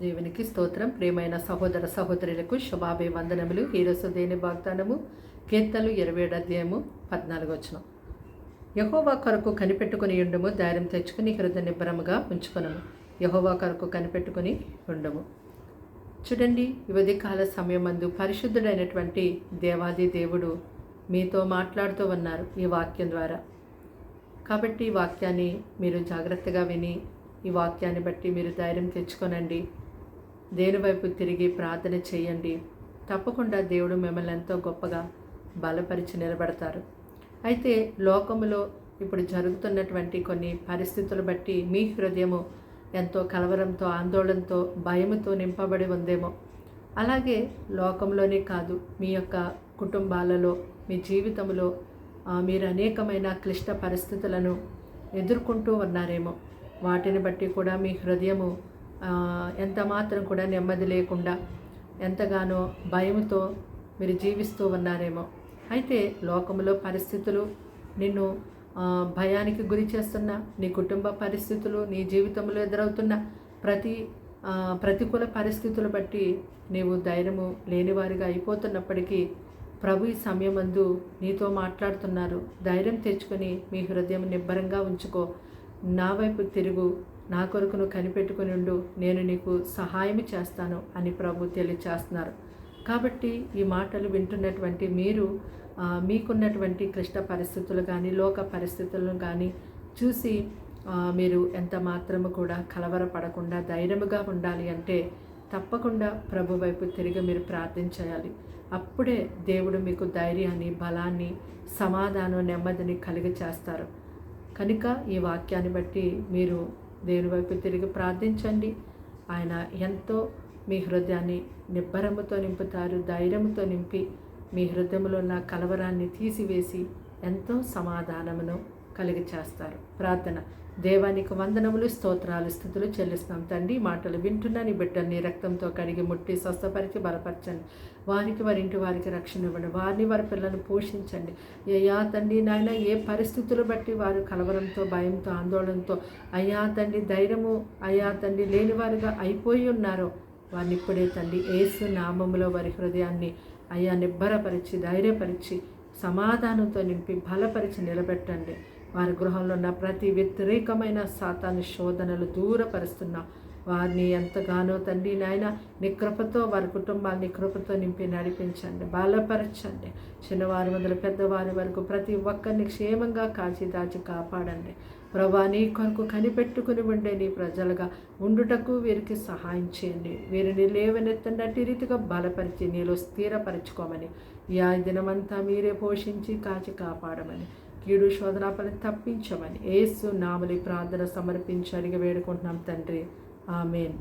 దేవునికి స్తోత్రం. ప్రియమైన సహోదర సహోదరులకు శుభాభివందనములు. ఈరోజు దేని వాగ్దానము కీర్తనలు 27 అధ్యాయము 14 వచనం. యెహోవా కొరకు కనిపెట్టుకుని ఉండుము, ధైర్యం తెచ్చుకుని హృదయ నిబ్బరముగా ఉంచుకొనుము. యెహోవా కొరకు కనిపెట్టుకుని ఉండుము. చూడండి, ఈ ఉదయకాల సమయమందు పరిశుద్ధుడైనటువంటి దేవాది దేవుడు మీతో మాట్లాడుతూ ఉన్నారు ఈ వాక్యం ద్వారా. కాబట్టి ఈ వాక్యాన్ని మీరు జాగ్రత్తగా విని ఈ వాక్యాన్ని బట్టి మీరు ధైర్యం తెచ్చుకోనండి. దేని వైపు తిరిగి ప్రార్థన చేయండి. తప్పకుండా దేవుడు మిమ్మల్ని ఎంతో గొప్పగా బలపరిచి నిలబడతారు. అయితే లోకములో ఇప్పుడు జరుగుతున్నటువంటి కొన్ని పరిస్థితులు బట్టి మీ హృదయము ఎంతో కలవరంతో, ఆందోళనతో, భయముతో నింపబడి ఉందేమో. అలాగే లోకంలోనే కాదు, మీ యొక్క కుటుంబాలలో, మీ జీవితంలో మీరు అనేకమైన క్లిష్ట పరిస్థితులను ఎదుర్కొంటూ ఉన్నారేమో. వాటిని బట్టి కూడా మీ హృదయము ఎంత మాత్రం కూడా నెమ్మది లేకుండా ఎంతగానో భయముతో మీరు జీవిస్తూ ఉన్నారేమో. అయితే లోకంలో పరిస్థితులు నిన్ను భయానికి గురి చేస్తున్న, నీ కుటుంబ పరిస్థితులు, నీ జీవితంలో ఎదురవుతున్న ప్రతికూల పరిస్థితులు బట్టి నీవు ధైర్యము లేనివారిగా అయిపోతున్నప్పటికీ ప్రభు ఈ సమయమందు నీతో మాట్లాడుతున్నారు. ధైర్యం తెచ్చుకొని మీ హృదయం నిబ్బరంగా ఉంచుకో. నా వైపు తిరుగు, నా కొరకు నువ్వు కనిపెట్టుకుని ఉండు, నేను నీకు సహాయం చేస్తాను అని ప్రభు తెలియచేస్తున్నారు. కాబట్టి ఈ మాటలు వింటున్నటువంటి మీరు మీకున్నటువంటి క్లిష్ట పరిస్థితులు కానీ, లోక పరిస్థితులను కానీ చూసి మీరు ఎంత మాత్రము కూడా కలవరపడకుండా ధైర్యముగా ఉండాలి అంటే తప్పకుండా ప్రభు వైపు తిరిగి మీరు ప్రార్థన చేయాలి. అప్పుడే దేవుడు మీకు ధైర్యాన్ని, బలాన్ని, సమాధానం, నెమ్మదిని కలిగచేస్తారు. కనుక ఈ వాక్యాన్ని బట్టి మీరు దేవుని వైపు తిరిగి ప్రార్థించండి. ఆయన ఎంతో మీ హృదయాన్ని నిబ్బరముతో నింపుతారు. ధైర్యముతో నింపి మీ హృదయంలో ఉన్న కలవరాన్ని తీసివేసి ఎంతో సమాధానమును కలిగచేస్తారు. ప్రార్థన. దేవానికి వందనములు, స్తోత్రాలు, స్తుతులు చెల్లిస్తాం తండ్రి. మాటలు వింటున్న నీ బిడ్డల్ని రక్తంతో కడిగి ముట్టి స్వస్థపరిచి బలపరచండి. వారికి వారింటి వారికి రక్షణ ఇవ్వండి. వారిని వారి పిల్లలను పోషించండి. అయ్యా తండ్రి నాయన, ఏ పరిస్థితులు బట్టి వారు కలవరంతో, భయంతో, ఆందోళనతో అయ్యా తండ్రి ధైర్యము అయ్యా తండ్రి లేనివారుగా అయిపోయి ఉన్నారో వారిని ఇప్పుడే తండ్రి యేసు నామములో వారి హృదయాన్ని అయ్యా నిబ్బరపరిచి, ధైర్యపరిచి, సమాధానంతో నింపి బలపరిచి నిలబెట్టండి. వారి గృహంలో ఉన్న ప్రతి వ్యతిరేకమైన సాతాను శోధనలు దూరపరుస్తున్నాం. వారిని ఎంతగానో తండ్రి నాయన నీ కృపతో వారి కుటుంబాన్ని కృపతో నింపి నడిపించండి, బలపరచండి. చిన్నవారి మొదలు పెద్దవారి వరకు ప్రతి ఒక్కరిని క్షేమంగా కాచి దాచి కాపాడండి. ప్రభా, నీ కొరకు కనిపెట్టుకుని ఉండే నీ ప్రజలుగా ఉండుటకు వీరికి సహాయం చేయండి. వీరిని లేవనెత్తనట్టి రీతిగా బలపరిచి నీలో స్థిరపరచుకోమని, ఈ దినమంతా మీరే పోషించి కాచి కాపాడమని, కీడు శోధనాపని తప్పించమని యేసు నామములో ప్రార్థన సమర్పించి అడిగి వేడుకుంటున్నాం తండ్రి. ఆమేన్.